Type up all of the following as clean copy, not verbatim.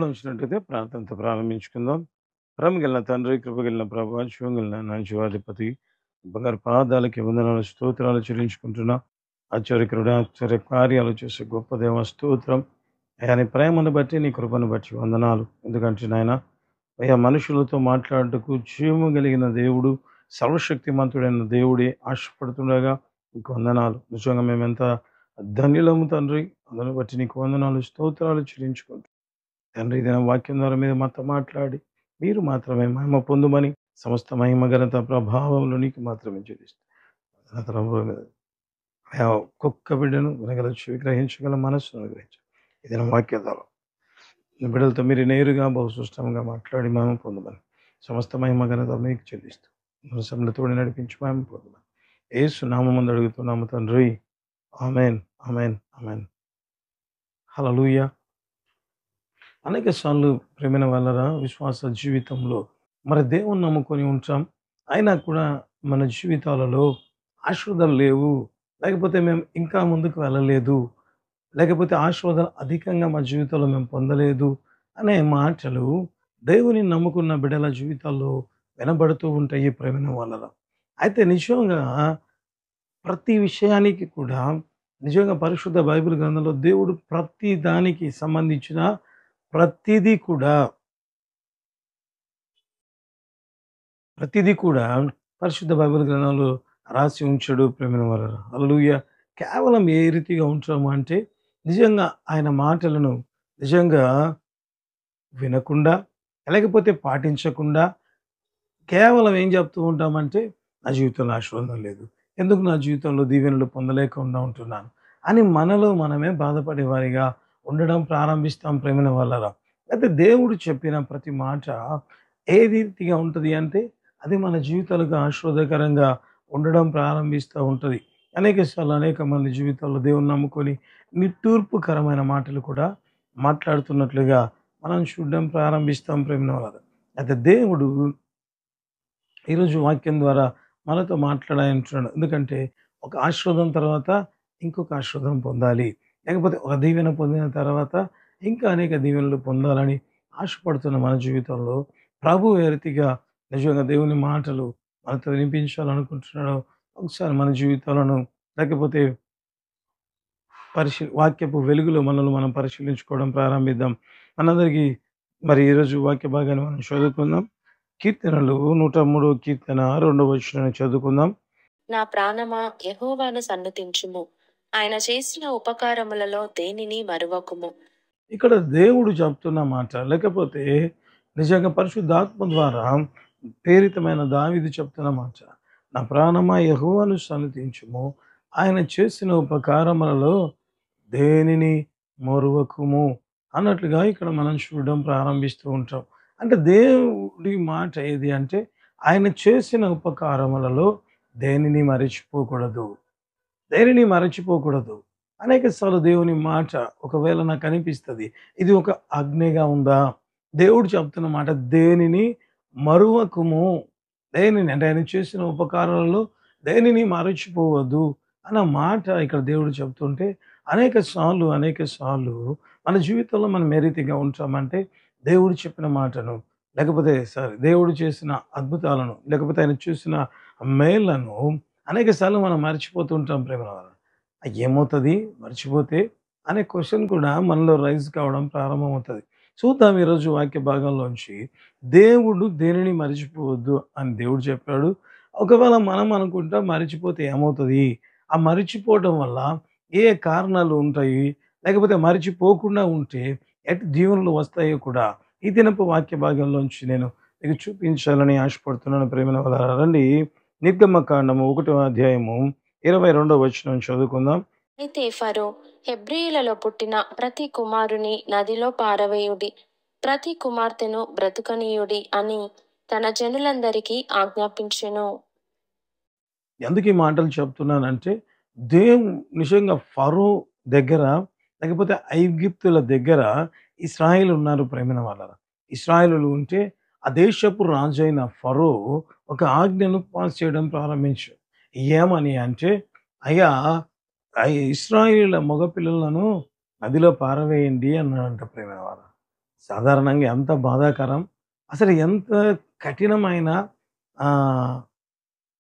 తలలో ఉంచినట్టయితే ప్రార్థనతో ప్రారంభించుకుందాం. ప్రేమగలిగిన తండ్రి, కృపగలిగిన ప్రభువా, జీవగలిగిన నా జీవాధిపతి, బంగారు పాదాలకి వందనాలు స్తోత్రాలు చెల్లించుకుంటున్నా. ఆశ్చర్యకరుడా, ఆశ్చర్య కార్యాలు చేసే గొప్ప దేవ స్తోత్రం. అయ్యా నీ ప్రేమను బట్టి, నీ కృపను బట్టి వందనాలు. ఎందుకంటే నాయన అయ్యా మనుషులతో మాట్లాడుటకు జీవము కలిగిన దేవుడు, సర్వశక్తిమంతుడైన దేవుడే ఆశపడుతుండగా నీకు వందనాలు. నిజంగా మేమెంత ధన్యులము తండ్రి. అందుని బట్టి నీకు వందనాలు స్తోత్రాలు చెల్లించుకుంటాం. తండ్రి ఇదైన వాక్యం ద్వారా మీద మాతో మాట్లాడి మీరు మాత్రమే మహిమ పొందుమని సమస్త మహిమ ఘనత ప్రభావంలో నీకు మాత్రమే చెల్లిస్తాం. ఒక్కొక్క బిడ్డను వినగల చెవి గ్రహించగల మనస్సును అనుగ్రహించు. ఏదైనా వాక్య ద్వారా ఈ బిడ్డలతో మీరు నేరుగా బహుసృష్టంగా మాట్లాడి మహిమ పొందమని సమస్త మహిమ ఘనత మీకు చెల్లిస్తూ మనసంలో తోడి నడిపించి మహిమ పొందమని యేసు నామముందు అడుగుతున్నాము తండ్రి. Amen, amen, amen. హల్లెలూయా. అనేక సార్లు ప్రేమైన వాళ్ళరా విశ్వాస జీవితంలో మరి దేవుని నమ్ముకొని ఉంటాం. అయినా కూడా మన జీవితాలలో ఆశీర్వాదాలు లేవు, లేకపోతే మేము ఇంకా ముందుకు వెళ్ళలేదు, లేకపోతే ఆశీర్వాదాలు అధికంగా మా జీవితంలో మేము పొందలేదు అనే మాటలు దేవుని నమ్ముకున్న బిడ్డల జీవితాల్లో వినబడుతూ ఉంటాయి ప్రేమైన వాళ్ళరా. అయితే నిజంగా ప్రతి విషయానికి కూడా నిజంగా పరిశుద్ధ బైబిల్ గ్రంథంలో దేవుడు ప్రతి దానికి సంబంధించిన ప్రతిదీ కూడా పరిశుద్ధ బైబిల్ గ్రంథంలో రాసి ఉంచాడు ప్రేమైన వారరా. హల్లెలూయా. కేవలం ఏ రీతిగా ఉంటాము అంటే నిజంగా ఆయన మాటలను నిజంగా వినకుండా, లేకపోతే పాటించకుండా కేవలం ఏం చెప్తూ ఉంటామంటే నా జీవితంలో ఆశీర్వాదం లేదు, ఎందుకు నా జీవితంలో దీవెనలు పొందలేకుండా ఉంటున్నాను అని మనలో మనమే బాధపడే వారిగా ఉండడం ప్రారంభిస్తాం ప్రేమైన వాళ్ళరా. అయితే దేవుడు చెప్పిన ప్రతి మాట ఏ రీతిగా ఉంటుంది అంటే అది మన జీవితాలకు ఆశీర్వాదకరంగా ఉండడం ప్రారంభిస్తూ ఉంటుంది. అనేక సార్లు అనేక మంది జీవితాల్లో దేవుని నమ్ముకొని నిట్టూర్పుకరమైన మాటలు కూడా మాట్లాడుతున్నట్లుగా మనం చూడడం ప్రారంభిస్తాం ప్రేమైన వాళ్ళరా. అయితే దేవుడు ఈరోజు వాక్యం ద్వారా మనతో మాట్లాడాలంటున్నాడు. ఎందుకంటే ఒక ఆశీర్వాదం తర్వాత ఇంకొక ఆశీర్వాదం పొందాలి, లేకపోతే ఒక దీవెన పొందిన తర్వాత ఇంకా అనేక దీవెనలు పొందాలని ఆశపడుతున్న మన జీవితంలో ప్రభు ఏ రీతిగా నిజంగా దేవుని మాటలు మనతో వినిపించాలనుకుంటున్నాడో ఒకసారి మన జీవితాలను, లేకపోతే వాక్యపు వెలుగులో మనల్ని మనం పరిశీలించుకోవడం ప్రారంభిద్దాం. మనందరికీ మరి ఈరోజు వాక్య భాగాన్ని మనం చదువుకుందాం. కీర్తనలు 103 కీర్తన 2వ వచనాన్ని చదువుకుందాం. నా ప్రాణమా యెహోవాను సన్నుతించుము, ఆయన చేసిన ఉపకారములలో దేనిని మరువకుము. ఇక్కడ దేవుడు చెప్తున్న మాట, లేకపోతే నిజంగా పరిశుద్ధాత్మ ద్వారా ప్రేరితమైన దావీదు చెప్తున్న మాట, నా ప్రాణమా యెహోవాను సన్నుతించుము, ఆయన చేసిన ఉపకారములలో దేనిని మరువకుము అన్నట్లుగా ఇక్కడ మనం చూడడం ప్రారంభిస్తూ ఉంటాం. అంటే దేవుడి మాట ఏది అంటే ఆయన చేసిన ఉపకారములలో దేనిని మరచిపోకూడదు, దేనిని మరచిపోకూడదు. అనేక సార్లు దేవుని మాట ఒకవేళ నాకు అనిపిస్తుంది ఇది ఒక ఆజ్ఞగా ఉందా, దేవుడు చెప్తున్న మాట దేనిని మరువకుము, దేనిని అంటే ఆయన చేసిన ఉపకారాలలో దేనిని మరచిపోవద్దు అన్న మాట ఇక్కడ దేవుడు చెప్తుంటే అనేక సార్లు మన జీవితంలో మనం ఏ రీతిగా ఉంటామంటే దేవుడు చెప్పిన మాటను, లేకపోతే దేవుడు చేసిన అద్భుతాలను, లేకపోతే ఆయన చూసిన మేళ్లను అనేక సార్లు మనం మర్చిపోతూ ఉంటాం ప్రేమ. ఏమవుతుంది మర్చిపోతే అనే క్వశ్చన్ కూడా మనలో రైజ్ కావడం ప్రారంభమవుతుంది. చూద్దాం ఈరోజు వాక్య భాగంలోంచి దేవుడు దేనిని మర్చిపోవద్దు అని దేవుడు చెప్పాడు. ఒకవేళ మనం అనుకుంటాం మర్చిపోతే ఏమవుతుంది, ఆ మర్చిపోవడం వల్ల ఏ కారణాలు ఉంటాయి, లేకపోతే మర్చిపోకుండా ఉంటే ఎటు దీవెనలు వస్తాయో కూడా ఈ దినపు వాక్య భాగంలోంచి నేను మీకు చూపించాలని ఆశపడుతున్నాను ప్రేమైన వాళ్ళారా. రండి నిర్గమకాండము 1వ అధ్యాయము 22వ వచనం చదువుకుందాం. అయితే ఫరో హెబ్రీయులలో పుట్టిన ప్రతి కుమారుని నదిలో పారవేయుడి, ప్రతి కుమార్తెను బ్రతుకనీయుడి అని తన జనులందరికీ ఆజ్ఞాపించెను. ఎందుకు ఈ మాటలు చెప్తున్నానంటే దేవుడు నిజంగా ఫరో దగ్గర, లేకపోతే ఐగుప్తుల దగ్గర ఇశ్రాయేలు ఉన్నారు ప్రేమైన వాళ్ళారా. ఇశ్రాయేలు ఉంటే ఆ దేశపు రాజైన ఫరో ఒక ఆజ్ఞను పాస్ చేయడం ప్రారంభించాడు. ఏమని అంటే అయ్యా ఇశ్రాయేలీయుల మగపిల్లలను నదిలో పారవేయండి అన్నాడంట ప్రేమైన వాళ్ళ. సాధారణంగా ఎంత బాధాకరం, అసలు ఎంత కఠినమైన ఆహ్,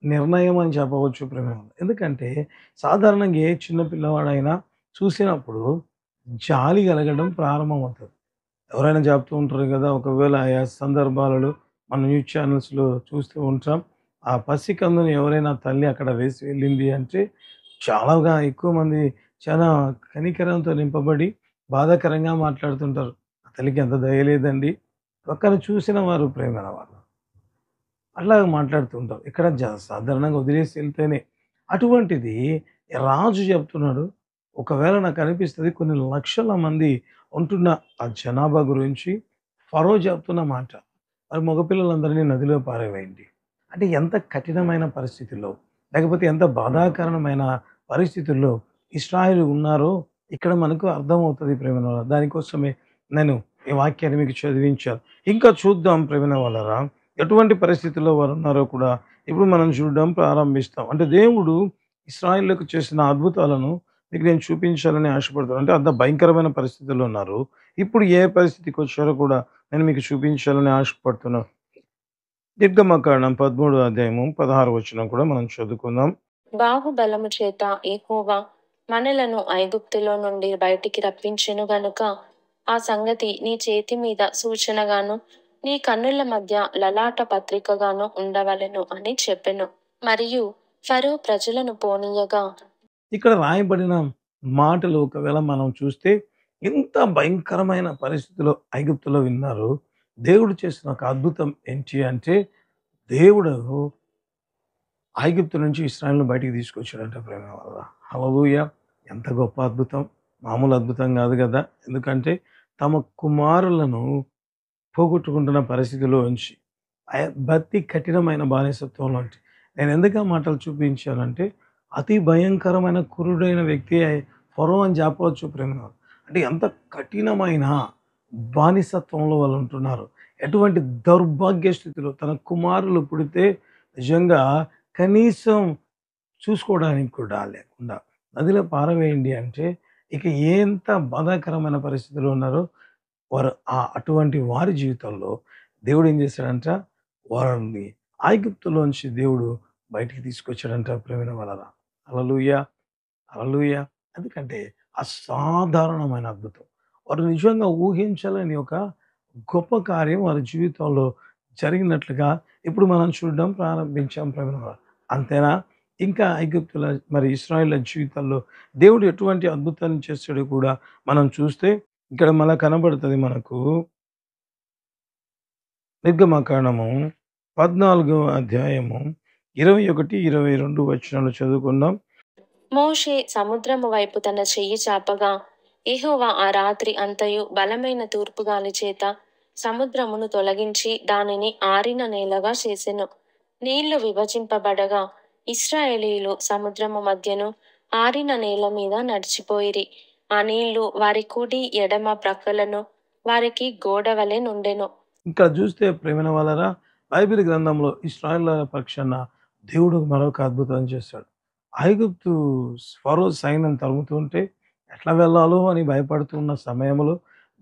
నిర్ణయం అని చెప్పవచ్చు ప్రేమ. ఎందుకంటే సాధారణంగా ఏ చిన్న పిల్లవాడైనా చూసినప్పుడు జాలి కలగడం ప్రారంభమవుతది. ఎవరైనా చెప్తూ ఉంటారు కదా! ఒకవేళ ఆయా సందర్భాలలో మన న్యూస్ ఛానెల్స్‌లో చూస్తూ ఉంటాం. ఆ పసికందుని ఎవరైనా తల్లి అక్కడ వేసి వెళ్ళింది అంటే చాలాగా ఎక్కువ మంది చాలా కనికరంతో నింపబడి బాధాకరంగా మాట్లాడుతుంటారు. ఆ తల్లికి ఎంత దయ లేదండి. ఒక్కరిని చూసిన వారు ప్రేమల వాళ్ళు. అట్లాగా మాట్లాడుతూ ఉంటారు. ఇక్కడ సాధారణంగా వదిలేసి వెళ్తేనే. అటువంటిది రాజు చెప్తున్నాడు. ఒకవేళ నాకనిపిస్తది కొన్ని లక్షల మంది ఉంటున్న ఆ జనాభా గురించి ఫరో చెప్తున్న మాట. మరి మగపిల్లలందరినీ నదిలో పారవేయండి. అంటే ఎంత కఠినమైన పరిస్థితుల్లో, లేకపోతే ఎంత బాధాకరమైన పరిస్థితుల్లో ఇశ్రాయేలు ఉన్నారో ఇక్కడ మనకు అర్థమవుతది ప్రేమైన వాళ్ళ. దానికోసమే నేను ఈ వాక్యాన్ని మీకు చదివించాను. ఇంకా చూద్దాం ప్రేమైన వాళ్ళరా. ఎటువంటి పరిస్థితుల్లో వారున్నారో కూడా ఇప్పుడు మనం చూడడం ప్రారంభిస్తాం. అంటే దేవుడు ఇశ్రాయేలుకు చేసిన అద్భుతాలను మీకు నేను చూపించాలని ఆశపడుతున్నాను. అంటే అంత భయంకరమైన పరిస్థితుల్లో ఉన్నారు. ఇప్పుడు ఏ పరిస్థితికొచ్చారో కూడా నేను మీకు చూపించాలని ఆశపడుతున్నాను. నిర్గమకాండం 13 అధ్యాయము 16 వచనం కూడా మనం చదువుకుందాం. బాహుబలము చేత యెహోవా మనలను ఐగుప్తులో నుండి బయటికి రప్పించెను గనుక ఆ సంగతి నీ చేతి మీద సూచనగాను నీ కన్నుల మధ్య లలాట పత్రికగాను ఉండవలెను అని చెప్పెను. మరియు ఫరో ప్రజలను పోనీయగా ఇక్కడ రాయబడిన మాటలు ఒకవేళ మనం చూస్తే ఎంత భయంకరమైన పరిస్థితిలో ఐగుప్తులో విన్నారు. దేవుడు చేసిన ఒక అద్భుతం ఏంటి అంటే దేవుడు ఐగుప్తు నుంచి ఇశ్రాయేలును బయటికి తీసుకొచ్చాడంట ప్రేమ వల్ల. హల్లెలూయా! ఎంత గొప్ప అద్భుతం. మామూలు అద్భుతం కాదు కదా! ఎందుకంటే తమ కుమారులను పోగొట్టుకుంటున్న పరిస్థితిలో ఉంచి అతి కఠినమైన బానిసత్వంలో ఉంచి నేను ఎందుకు ఆ మాటలు చూపించానంటే అతి భయంకరమైన క్రూరుడైన వ్యక్తి ఫరో అని చెప్పవచ్చు ప్రేమ. అంటే ఎంత కఠినమైన బానిసత్వంలో వాళ్ళు ఉంటున్నారు. ఎటువంటి దౌర్భాగ్య స్థితిలో తన కుమారులు పుడితే నిజంగా కనీసం చూసుకోవడానికి కూడా లేకుండా నదిలో పారవేయండి అంటే ఇక ఎంత బాధాకరమైన పరిస్థితిలో ఉన్నారో వారు అటువంటి వారి జీవితంలో దేవుడు ఏం చేశాడంట వారిని ఐగుప్తులోంచి దేవుడు బయటికి తీసుకొచ్చాడంట ప్రేమైన వాళ్ళ. హల్లెలూయా! హల్లెలూయా! ఎందుకంటే అసాధారణమైన అద్భుతం. వారు నిజంగా ఊహించలేని ఒక గొప్ప కార్యం వారి జీవితంలో జరిగినట్లుగా ఇప్పుడు మనం చూడడం ప్రారంభించాం ప్రేమైన వాళ్ళ. అంతేనా? ఇంకా ఐగుప్తుల మరి ఇశ్రాయేళ్ల జీవితాల్లో దేవుడు ఎటువంటి అద్భుతాన్ని చేస్తాడో కూడా మనం చూస్తే ఇక్కడ మళ్ళా కనబడుతది మనకు. నిర్గమకాండము 14వ అధ్యాయము 21, 22 వచనాలు చదువుకుందాం. మోషే సముద్రము వైపు తన చెయ్యి చాపగా యెహోవా ఆ రాత్రి అంతయు బలమైన తూర్పుగాలి చేత సముద్రమును తొలగించి దానిని ఆరిన నేలగా చేసెను. నీళ్లు విభజింపబడగా ఇశ్రాయేలీయులు సముద్రము మధ్యను ఆరిన నేల మీద నడిచిపోయిరి. ఆ నీళ్లు వారి కుడి ఎడమ ప్రక్కలను వారికి గోడవలె నుండెను. ఇక్కడ చూస్తే ప్రేమైన వాళ్ళరా బైబిల్ గ్రంథంలో ఇశ్రాయేళ్ల పక్షాన దేవుడు మరొక అద్భుతం చేశాడు. ఐగుప్తు ఫరో సైన్యం తరుముతుంటే ఎట్లా వెళ్ళాలో అని భయపడుతున్న సమయంలో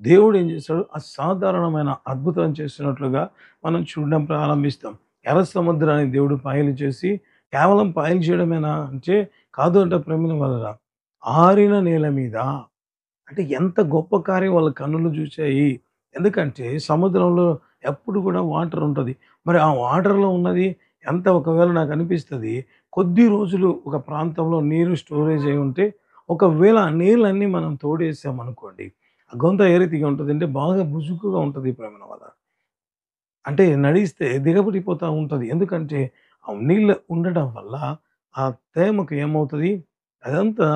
దేవుడు ఏం చేశాడు అసాధారణమైన అద్భుతం చేసినట్లుగా మనం చూడడం ప్రారంభిస్తాం. ఎర్ర సముద్రాన్ని దేవుడు పాయలు చేసి కేవలం పాయలు చేయడమేనా అంటే కాదు అంట ప్రేమిన వలన ఆరిన నేల మీద అంటే ఎంత గొప్ప కార్యం వాళ్ళ కన్నులు చూసాయి. ఎందుకంటే సముద్రంలో ఎప్పుడు కూడా వాటర్ ఉంటది. మరి ఆ వాటర్‌లో ఉన్నది ఎంత ఒకవేళ నాకనిపిస్తది కొద్ది రోజులు ఒక ప్రాంతంలో నీరు స్టోరేజ్ అయ్యి ఉంటే ఒకవేళ ఆ నీళ్ళన్నీ మనం తోడేసామనుకోండి. ఆ గొంత ఏ రీతిగా ఉంటదంటే బాగా బుజుకుగా ఉంటది ప్రేమన వల్ల. అంటే నడిస్తే దిగబడిపోతా ఉంటది. ఎందుకంటే ఆ నీళ్ళు ఉండడం వల్ల ఆ తేమకు ఏమవుతది అదంతా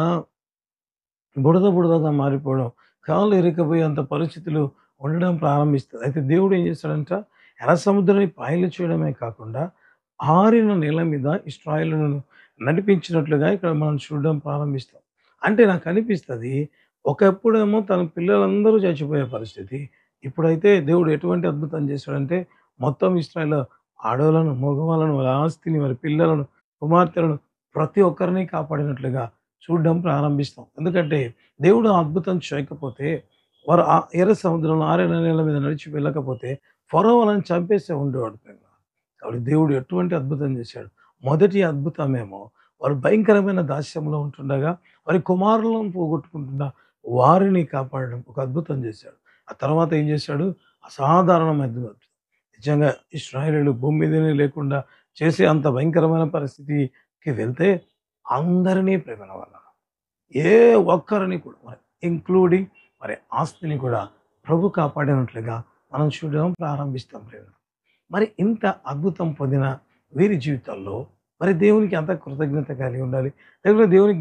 బుడదగా మారిపోవడం, కాళ్ళు ఇరుక్కుపోయేంత పరిస్థితులు ఉండడం ప్రారంభిస్తది. అయితే దేవుడు ఏం చేశాడంట, ఎర్ర సముద్రాన్ని పాయలు చేయడమే కాకుండా, ఆరిన నేల మీద ఇశ్రాయేలును నడిపించినట్లుగా ఇక్కడ మనం చూడడం ప్రారంభిస్తాం. అంటే నాకనిపిస్తది, ఒకప్పుడేమో తన పిల్లలందరూ చచ్చిపోయే పరిస్థితి. ఇప్పుడైతే దేవుడు ఎటువంటి అద్భుతం చేశాడంటే, మొత్తం ఇశ్రాయేలు ఆడోళ్ళను, మగవాళ్ళను, వారి ఆస్తిని, వారి పిల్లలను, కుమార్తెలను ప్రతి ఒక్కరిని కాపాడినట్లుగా చూడడం ప్రారంభిస్తాం. ఎందుకంటే దేవుడు ఆ అద్భుతం చేయకపోతే వారు ఆ ఎర్ర సముద్రంలో 6 నెలల మీద నడిచి వెళ్ళకపోతే ఫరో వాళ్ళని చంపేసే ఉండేవాడు ప్రేమ. కాబట్టి దేవుడు ఎటువంటి అద్భుతం చేశాడు. మొదటి అద్భుతమేమో వారు భయంకరమైన దాస్యంలో ఉంటుండగా వారి కుమారులను పోగొట్టుకుంటున్న వారిని కాపాడడం ఒక అద్భుతం చేశాడు. ఆ తర్వాత ఏం చేశాడు? అసాధారణమైన అద్భుతం. నిజంగా ఇశ్రాయేలీయులు భూమి మీదనే లేకుండా చేసే అంత భయంకరమైన పరిస్థితికి వెళ్తే అందరినీ ప్రేమల వల్ల ఏ ఒక్కరిని కూడా మరి ఇంక్లూడింగ్ మరి ఆస్తిని కూడా ప్రభు కాపాడినట్లుగా మనం చూడడం ప్రారంభిస్తాం ప్రేమ. మరి ఇంత అద్భుతం పొందిన వీరి జీవితాల్లో మరి దేవునికి అంత కృతజ్ఞత కలిగి ఉండాలి. లేకపోతే దేవుని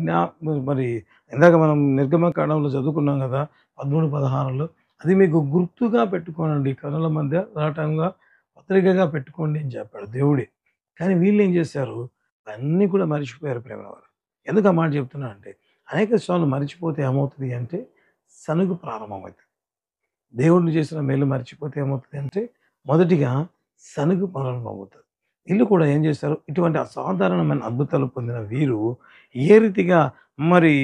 మరి ఇందాక మనం నిర్గమకాండంలో చదువుకున్నాం కదా 13, 16లో అది మీకు గుర్తుగా పెట్టుకోనండి. కనుల మధ్య రాటంగా పత్రికగా పెట్టుకోండి అని చెప్పాడు దేవుడే. కానీ వీళ్ళు ఏం చేశారు? అవన్నీ కూడా మర్చిపోయారు ప్రేమల వారు. ఎందుకు ఆ మాట చెప్తున్నా అంటే అనేక సార్లు మర్చిపోతే ఏమవుతుంది అంటే సనుగు ప్రారంభమవుతుంది. దేవుడు చేసిన మేలు మర్చిపోతే ఏమవుతుంది అంటే మొదటిగా సనుగు ప్రారంభమవుతుంది. వీళ్ళు కూడా ఏం చేశారు? ఇటువంటి అసాధారణమైన అద్భుతాలు పొందిన వీరు ఏ రీతిగా మరి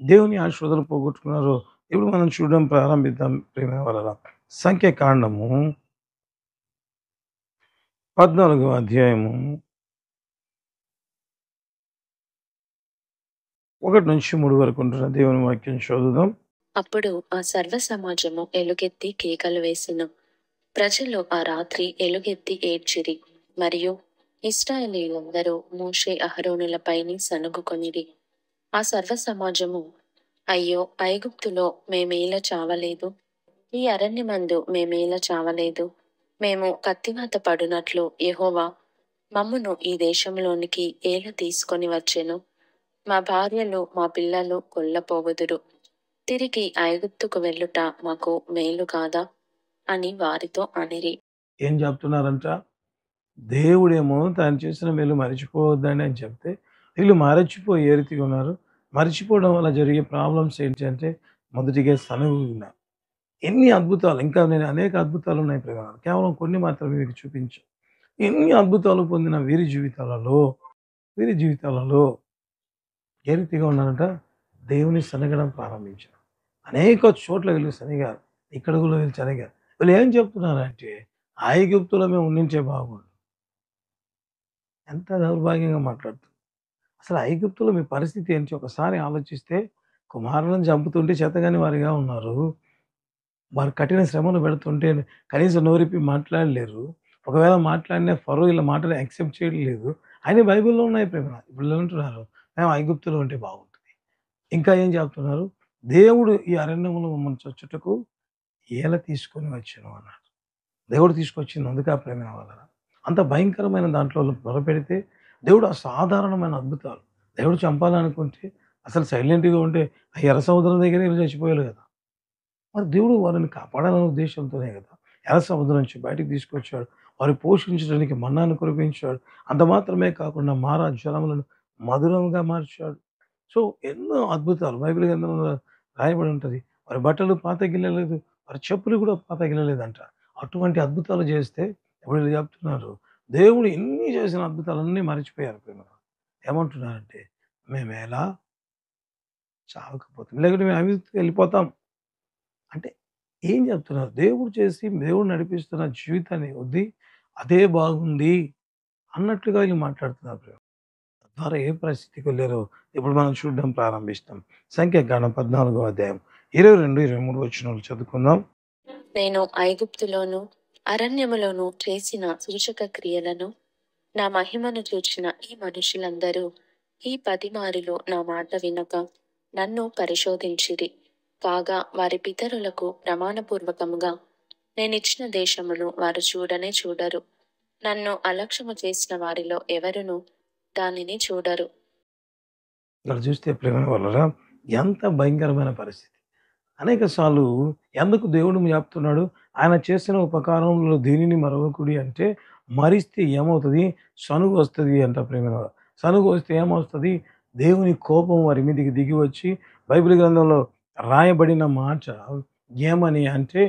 దేవుని ఆశీర్వాదాలు పోగొట్టుకున్నారో ఇప్పుడు మనం చూడడం ప్రారంభిద్దాం ప్రేమ వలన. సంఖ్యాకాండము 14వ అధ్యాయము 1-3 వరకు ఉంటున్న దేవుని వాక్యం చదువుదాం. అప్పుడు ఆ సర్వ సమాజము ఎలుగెత్తి కేకలు వేసెను. ప్రజలు ఆ రాత్రి ఎలుగెత్తి ఏడ్చిరి. మరియు ఇశ్రాయేలీయులందరూ మోషే అహరోనులపైని సనుగుకొనిరి. ఆ సర్వ సమాజము, అయ్యో, ఐగుప్తులో మేమేల చావలేదు, ఈ అరణ్యమందు మేమేల చావలేదు. మేము కత్తివాత పడునట్లు యెహోవా మమ్మును ఈ దేశంలోనికి ఏల తీసుకొని వచ్చెను. మా భార్యలు మా పిల్లలు కొల్లపోగుదురు. తిరిగి ఐగుప్తుకు వెళ్ళుట మాకు మేలు కాదా అని వారితో అనిరి. ఏం చెప్తున్నారంట? దేవుడేమో తాను చేసిన మేలు మర్చిపోవద్దండి అని చెప్తే వీళ్ళు మరచిపోయి ఏ రీతిగా ఉన్నారు? మర్చిపోవడం వల్ల జరిగే ప్రాబ్లమ్స్ ఏంటి అంటే మొదటిగా సనుగు ఉన్నారు. ఎన్ని అద్భుతాలు, ఇంకా నేను అనేక అద్భుతాలు ఉన్నాయి ప్రేమ. కేవలం కొన్ని మాత్రమే మీకు చూపించాను. ఎన్ని అద్భుతాలు పొందిన వీరి జీవితాలలో ఏ రీతిగా ఉన్నారంట? దేవుని సనగడం ప్రారంభించారు. అనేక చోట్ల వీళ్ళు సనిగారు. ఇక్కడ కూడా వీళ్ళు సనిగారు. వీళ్ళు ఏం చెప్తున్నారంటే ఐగుప్తులో మేము ఉండించే బాగుండు. ఎంత దౌర్భాగ్యంగా మాట్లాడుతున్నారు. అసలు ఐగుప్తులో మీ పరిస్థితి ఏంటి? ఒకసారి ఆలోచిస్తే కుమారులను చంపుతుంటే చేతగాని వారిగా ఉన్నారు. వారు కఠిన శ్రమను పెడుతుంటే కనీసం నోరిప్పి మాట్లాడలేరు. ఒకవేళ మాట్లాడినా ఫరో ఇలా మాటలు యాక్సెప్ట్ చేయడం లేదు. అయినా బైబిల్‌లో ఉన్నాయి ప్రేమ. ఇప్పుడు ఏమంటున్నారు? మేము ఐగుప్తులో ఉంటే బాగుంటది. ఇంకా ఏం చెప్తున్నారు? దేవుడు ఈ అరణ్యములో మమ్మల్ని చొచ్చుటకు ఏల తీసుకొని వచ్చెను అన్నాడు. దేవుడు తీసుకొచ్చింది అందుకే ఆ ప్రేమ వలన. అంత భయంకరమైన దాంట్లో మొరపెడితే దేవుడు అసాధారణమైన అద్భుతాలు. దేవుడు చంపాలనుకుంటే అసలు సైలెంట్‌గా ఉంటే ఆ ఎర్ర సముద్రం దగ్గరే వీళ్ళు చచ్చిపోయారు కదా! మరి దేవుడు వారిని కాపాడాలనే ఉద్దేశంతోనే కదా! ఎర్ర సముద్రం నుంచి బయటికి తీసుకొచ్చాడు. వారిని పోషించడానికి మన్నాను కురిపించాడు. అంత మాత్రమే కాకుండా మారా జలములను మధురంగా మార్చాడు. సో, ఎన్నో అద్భుతాలు బైబిల్ గ్రంథంలో రాయబడి ఉంటది. వారి బట్టలు పాతగిల్లలేదు. వారి చెప్పులు కూడా పాతగిల్లలేదంట. అటువంటి అద్భుతాలు చేస్తే ఇప్పుడు వీళ్ళు చెప్తున్నారు. దేవుడు ఎన్ని చేసిన అద్భుతాలన్నీ మర్చిపోయారు ప్రేమలో. ఏమంటున్నారంటే మేమెలా చావకపోతాం. లేకుంటే మేము అవిధులకు వెళ్ళిపోతాం. అంటే ఏం చెప్తున్నారు? దేవుడు చేసి దేవుడు నడిపిస్తున్న జీవితాన్ని వద్ది అదే బాగుంది అన్నట్లుగా వీళ్ళు మాట్లాడుతున్నారు ప్రేమ. తద్వారా ఏ పరిస్థితికి వెళ్ళారో ఇప్పుడు మనం చూడడం ప్రారంభిస్తాం. సంఖ్యాకాండం 14వ అధ్యాయం 22, 23 వచనాలు చదువుకుందాం. నేను ఐగుప్తులోను అరణ్యములోను చేసిన సూచక క్రియలను, నా మహిమను చూచిన ఈ మనుషులందరూ ఈ 10 మారులు నా మాట వినక నన్ను పరిశోధించిరి. కాగా వారి పితరులకు ప్రమాణపూర్వకముగా నేనిచ్చిన దేశమును వారు చూడనే చూడరు. నన్ను అలక్ష్యము చేసిన వారిలో ఎవరునూ దానిని చూడరు. ఇక్కడ చూస్తే ప్రేమ వలన ఎంత భయంకరమైన పరిస్థితి. అనేక సార్లు ఎందుకు దేవుడు చెప్తున్నాడు? ఆయన చేసిన ఉపకారంలో దేనిని మరవకుడి అంటే మరిస్తే ఏమవుతది? సనుగు వస్తది అంట ప్రేమ. సనుగు వస్తే ఏమొస్తది? దేవుని కోపం వారి మీదకి దిగి వచ్చి బైబిల్ గ్రంథంలో రాయబడిన మాట ఏమని అంటే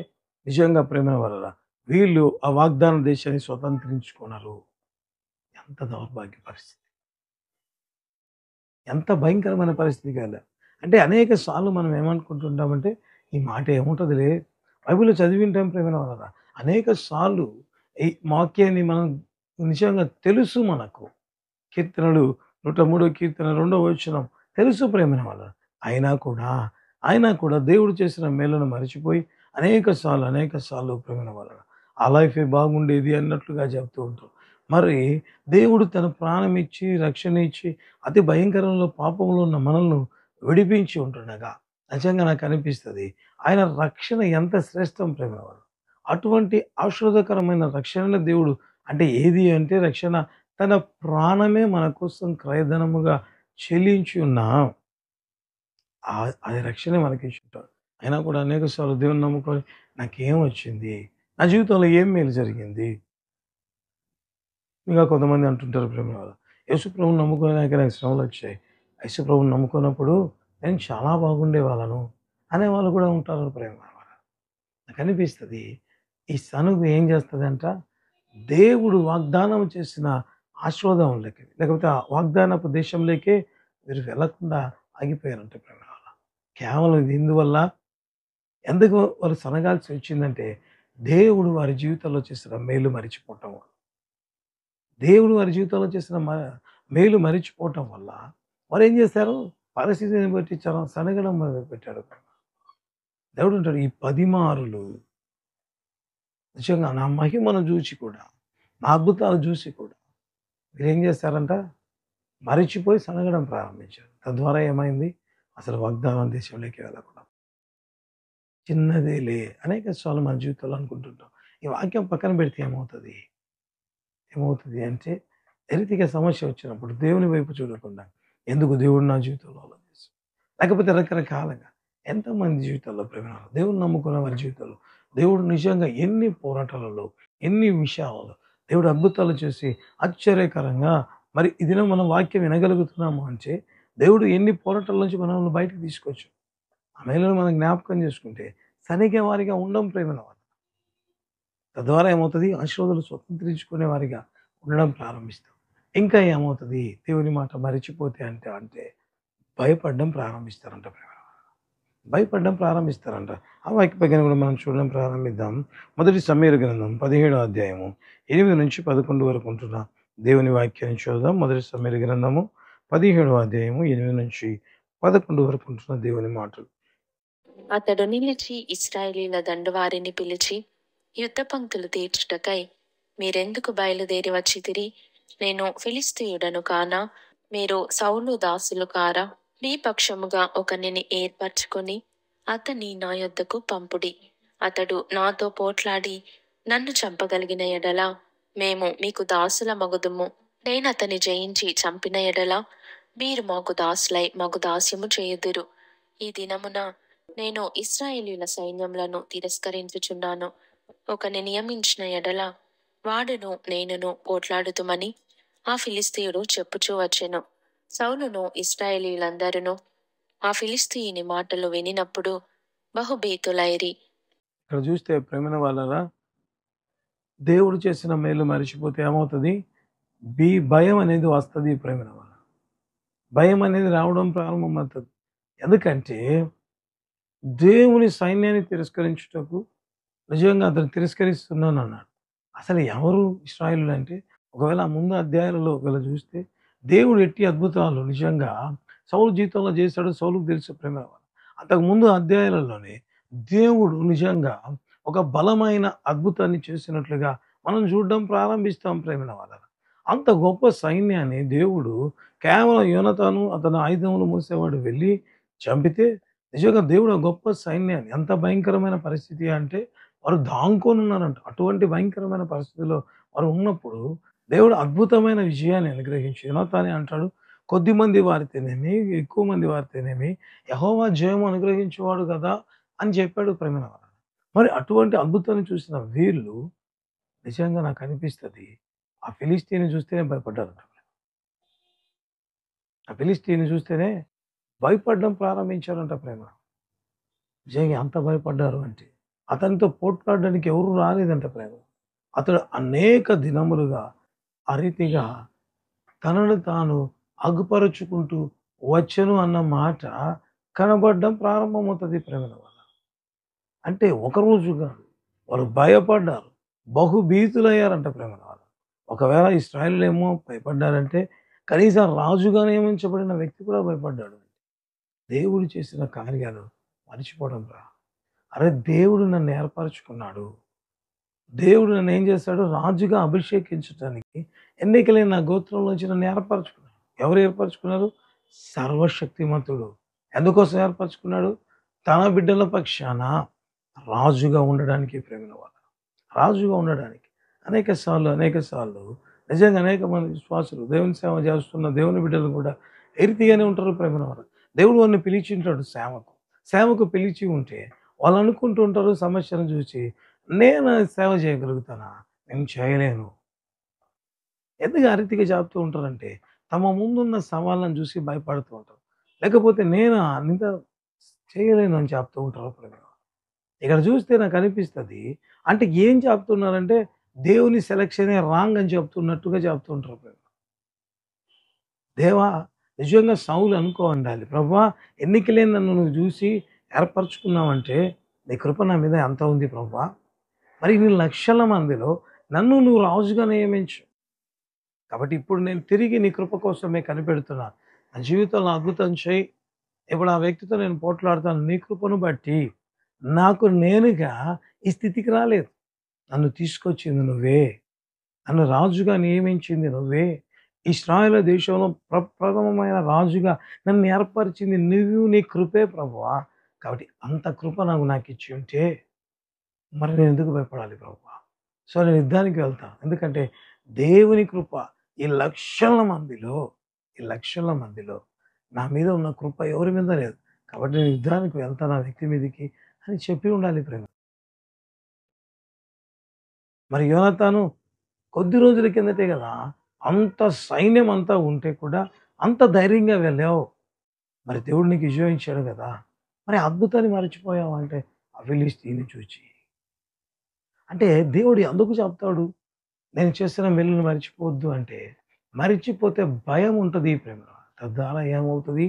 నిజంగా ప్రేమ వలన వీళ్ళు ఆ వాగ్దాన దేశాన్ని స్వతంత్రించుకున్నారు. ఎంత దౌర్భాగ్య పరిస్థితి. ఎంత భయంకరమైన పరిస్థితి కదా! అంటే అనేక సార్లు మనం ఏమనుకుంటుంటామంటే ఈ మాట ఏముంటదిలే బైబిల్‌లో చదివింటాం ప్రియమైన వాళ్ళరా. అనేక సార్లు ఈ వాక్యాన్ని మనం నిజంగా తెలుసు మనకు. కీర్తనలు 103 కీర్తన 2వ వచనం తెలుసు ప్రియమైన వాళ్ళరా. అయినా కూడా దేవుడు చేసిన మేలును మరిచిపోయి అనేక సార్లు ప్రియమైన వాళ్ళరా ఆ లైఫే బాగుండేది అన్నట్లుగా చెప్తూ ఉంటాం. మరి దేవుడు తన ప్రాణం ఇచ్చి, రక్షణ ఇచ్చి, అతి భయంకరంలో పాపంలో ఉన్న మనల్ని విడిపించి ఉంటుండగా నిజంగా నాకు అనిపిస్తది. ఆయన రక్షణ ఎంత శ్రేష్టం ప్రేమైన వాళ్ళు. అటువంటి ఆశీర్వాదకరమైన రక్షణను దేవుడు అంటే ఏది అంటే రక్షణ తన ప్రాణమే మన కోసం క్రయధనముగా చెల్లించి ఉన్న అది రక్షణే మనకిచ్చుంటాడు. అయినా కూడా అనేక సార్లు దేవున్ని నమ్ముకొని నాకేం వచ్చింది? నా జీవితంలో ఏం మేలు జరిగింది? ఇంకా కొంతమంది అంటుంటారు ప్రేమ యేసు ప్రభువుని నమ్ముకున్నాక నాకు శ్రమలొచ్చాయి. యేసు ప్రభువుని నమ్ముకున్నప్పుడు నేను చాలా బాగుండేవాళ్ళను అనేవాళ్ళు కూడా ఉంటారు ప్రేమ. నాకనిపిస్తది ఈ సనుగు ఏం చేస్తదంట, దేవుడు వాగ్దానం చేసిన ఆశీర్వాదంలోకి లేకపోతే ఆ వాగ్దానపు దేశంలోకే వీరు వెళ్ళకుండా ఆగిపోయారంట ప్రేమ. కేవలం ఇది ఎందువల్ల? ఎందుకు వాళ్ళు సనగాల్సి వచ్చిందంటే దేవుడు వారి జీవితంలో చేసిన మేలు మరిచిపోవటం వల్ల. దేవుడు వారి జీవితంలో చేసిన మేలు మరిచిపోవటం వల్ల వారేం చేశారు? పరిస్థితిని బట్టి చాలా సనగడం మొదలుపెట్టాడు. దేవుడు అంటాడు ఈ 10 మారులు నిజంగా నా మహిమను చూసి కూడా, నా అద్భుతాలు చూసి కూడా మీరేం చేశారంట? మరిచిపోయి సనగడం ప్రారంభించారు. తద్వారా ఏమైంది? అసలు వాగ్దానం దేశంలోకి వెళ్ళకుండా చిన్నదేలే అనేక సార్లు మన జీవితంలో అనుకుంటుంటాం. ఈ వాక్యం పక్కన పెడితే ఏమవుతది? ఏమవుతది అంటే ఏ రీతిగా సమస్య వచ్చినప్పుడు దేవుని వైపు చూడకుండా ఎందుకు దేవుడు నా జీవితంలో అలా చేశాడు? లేకపోతే రకరకాలుగా ఎంతమంది జీవితాల్లో ప్రేమ దేవుని నమ్ముకున్న వారి జీవితంలో దేవుడు నిజంగా ఎన్ని పోరాటాలలో, ఎన్ని విషయాలలో దేవుడు అద్భుతాలు చేసి ఆశ్చర్యకరంగా మరి ఈ దినం మనం వాక్యం వినగలుగుతున్నాము అంటే దేవుడు ఎన్ని పోరాటాల నుంచి మనల్ని బయటకు తీసుకొచ్చు. ఆ మేలును మనం జ్ఞాపకం చేసుకుంటే సనిగే వారిగా ఉండం ప్రేమన వారు. తద్వారా ఏమవుతది? ఆశీర్వాదాలు స్వతంత్రించుకునే వారిగా ఉండడం ప్రారంభిస్తాం. ఇంకా ఏమవుతది? దేవుని మాట మరిచిపోతే అంటే భయపడడం ప్రారంభిస్తారంట ప్రేమ. భయపడడం ప్రారంభిస్తారంట. ఆ వాక్య పైన కూడా మనం చూడడం ప్రారంభిద్దాం. మొదటి సమూయేలు గ్రంథం 17వ అధ్యాయము 8 నుంచి 11 వరకు ఉంటున్న దేవుని వాక్యాన్ని చూద్దాం. మొదటి సమూయేలు గ్రంథము 17వ అధ్యాయము 8 నుంచి 11 వరకు ఉంటున్న దేవుని మాటలు. అతడు నిలిచి ఇశ్రాయేలీయుల దండువారిని పిలిచి, యుద్ధ పంక్తులు తీర్చుటకై మీరెందుకు బయలుదేరి వచ్చితిరి? నేను ఫిలిష్తీయుడను కానా? మీరు సౌలు దాసులు కారా? మీ పక్షముగా ఒకనిని ఏర్పరచుకొని అతని నా యొద్దకు పంపుడి. అతడు నాతో పోట్లాడి నన్ను చంపగలిగిన ఎడల మేము మీకు దాసుల మగుదుము. నేనతని జయించి చంపిన ఎడల మీరు మాకు దాసులై మాకు దాస్యము చేయుదురు. ఈ దినమున నేను ఇశ్రాయేలీయుల సైన్యములను తిరస్కరించుచున్నాను. ఒకని నియమించిన ఎడల వాడును నేనును పోట్లాడుతుమని ఆ ఫిలిష్తీయుడు చెప్పుచూ వచ్చెను. సౌలును ఇశ్రాయేలీయులందరూ ఆ ఫిలిష్తీయుని మాటలు వినినప్పుడు బహుభీతులైరి. ఇక్కడ చూస్తే ప్రేమైన వాళ్ళరా దేవుడు చేసిన మేలు మరిచిపోతే ఏమవుతుంది? భయం అనేది వస్తుంది ప్రేమైన వాళ్ళ. భయం అనేది రావడం ప్రారంభమవుతుంది. ఎందుకంటే దేవుని సైన్యాన్ని తిరస్కరించుటకు నిజంగా అతను తిరస్కరిస్తున్నాను అన్నాడు. అసలు ఎవరు ఇశ్రాయేలీయులు అంటే ఒకవేళ ఆ ముందు అధ్యాయాలలో ఒకవేళ చూస్తే దేవుడు ఎట్టి అద్భుతాలు నిజంగా సౌలు జీవితంలో చేశాడు. సౌలుకు తెలుసు ప్రేమ. అంతకు ముందు అధ్యాయాలలోనే దేవుడు నిజంగా ఒక బలమైన అద్భుతాన్ని చేసినట్లుగా మనం చూడడం ప్రారంభిస్తాం ప్రేమిన వాళ్ళ. అంత గొప్ప సైన్యాన్ని దేవుడు కేవలం యోనతాను అతను ఆయుధములు మూసేవాడు వెళ్ళి చంపితే నిజంగా దేవుడు ఆ గొప్ప సైన్యాన్ని ఎంత భయంకరమైన పరిస్థితి అంటే వారు దాంకొని ఉన్నారంట. అటువంటి భయంకరమైన పరిస్థితిలో వారు ఉన్నప్పుడు దేవుడు అద్భుతమైన విజయాన్ని అనుగ్రహించి యోనతానే అంటాడు, కొద్దిమంది వారితేనేమి ఎక్కువ మంది వారితేనేమి యెహోవా జయము అనుగ్రహించేవాడు కదా అని చెప్పాడు ప్రేమైన వారు. మరి అటువంటి అద్భుతాన్ని చూసిన వీళ్ళు నిజంగా నాకు అనిపిస్తది ఆ ఫిలిష్తీయుని చూస్తేనే భయపడ్డారంట. ఆ ఫిలిష్తీయుని చూస్తేనే భయపడడం ప్రారంభించారంట ప్రేమ. నిజంగా అంత భయపడ్డారు అంటే అతనితో పోట్లాడడానికి ఎవరు రాలేదంట ప్రేమ. అతడు అనేక దినములుగా ఆ రీతిగా తనను తాను అగుపరుచుకుంటూ వచ్చెను అన్న మాట కనబడడం ప్రారంభమవుతుంది ప్రేమల వల్ల. అంటే ఒకరోజు కాదు, వారు భయపడ్డారు, బహుభీతులయ్యారంట ప్రేమ వాళ్ళు. ఒకవేళ ఇశ్రాయేలీయులేమో భయపడ్డారంటే కనీసం రాజుగా నియమించబడిన వ్యక్తి కూడా భయపడ్డాడు. దేవుడు చేసిన కార్యాలు మర్చిపోవడం రా. అరే దేవుడు నన్ను ఏర్పరచుకున్నాడు. దేవుడు నన్ను ఏం చేశాడు? రాజుగా అభిషేకించటానికి ఎన్నికలైన నా గోత్రంలోంచి నన్ను ఏర్పరచుకున్నాడు. ఎవరు ఏర్పరచుకున్నారు? సర్వశక్తిమంతుడు. ఎందుకోసం ఏర్పరచుకున్నాడు? తన బిడ్డల పక్షాన రాజుగా ఉండడానికి ప్రేమిన వాళ్ళు. రాజుగా ఉండడానికి అనేక సార్లు నిజంగా అనేక మంది విశ్వాసులు దేవుని సేవ చేస్తున్న దేవుని బిడ్డలు కూడా ఏ రీతిగానే ఉంటారు ప్రేమిన వాళ్ళు. దేవుడు వారిని పిలిచి ఉంటాడు సేవకు పిలిచి ఉంటే వాళ్ళు అనుకుంటూ ఉంటారు సమస్యను చూసి, నేను సేవ చేయగలుగుతానా? నేను చేయలేను. ఎందుకు ఆ రీతిగా చెప్తూ ఉంటారంటే తమ ముందున్న సవాళ్ళను చూసి భయపడుతూ ఉంటారు. లేకపోతే నేను ఇంత చేయలేను అని చెప్తూ ఉంటారు ప్రేమిన. ఇక్కడ చూస్తే నాకు అనిపిస్తది. అంటే ఏం చెప్తున్నారంటే దేవుని సెలక్షనే రాంగ్ అని చెప్తున్నట్టుగా చెప్తుంటారు ప్రేమ. దేవా! నిజంగా సౌలు అనుకో ఉండాలి. ప్రభువా! ఎన్నికలేని నన్ను నువ్వు చూసి ఏర్పరచుకున్నావంటే నీ కృప నా మీద ఎంత ఉంది ప్రభువా! మరి నీ లక్షల మందిలో నన్ను నువ్వు రాజుగా నియమించు. కాబట్టి ఇప్పుడు నేను తిరిగి నీ కృప కోసమే కనిపెడుతున్నా. నా జీవితంలో అద్భుతం చేయి. ఇప్పుడు ఆ వ్యక్తితో నేను పోట్లాడుతాను. నీ కృపను బట్టి నాకు నేనుగా ఈ స్థితికి రాలేదు. నన్ను తీసుకొచ్చింది నువ్వే. నన్ను రాజుగా నియమించింది నువ్వే. ఇశ్రాయేలు దేశంలో ప్రప్రథమమైన రాజుగా నన్ను ఏర్పరిచింది నువ్వు, నీ కృపే ప్రభువా. కాబట్టి అంత కృప నాకిచ్చి ఉంటే మరి నేను ఎందుకు భయపడాలి ప్రభువా? సో నేను యుద్ధానికి వెళ్తాను. ఎందుకంటే దేవుని కృప ఈ లక్షల మందిలో నా మీద ఉన్న కృప ఎవరి మీద లేదు. కాబట్టి నేను యుద్ధానికి వెళ్తాను ఆ వ్యక్తి మీదకి అని చెప్పి ఉండాలి ప్రేమ. మరి యోనాతాను కొద్ది రోజుల కిందటే కదా అంత సైన్యం అంతా ఉంటే కూడా అంత ధైర్యంగా వెళ్ళావు. మరి దేవుడు నీకు విజయం ఇచ్చాడు కదా! మరి అద్భుతాన్ని మర్చిపోయావు అంటే ఆ ఫిలిష్తీయుని చూచి. అంటే దేవుడు ఎందుకు చెప్తాడు? నేను చేసిన మేలును మర్చిపోవద్దు అంటే, మరిచిపోతే భయం ఉంటది ప్రేమలో. తద్వారా ఏమవుతది?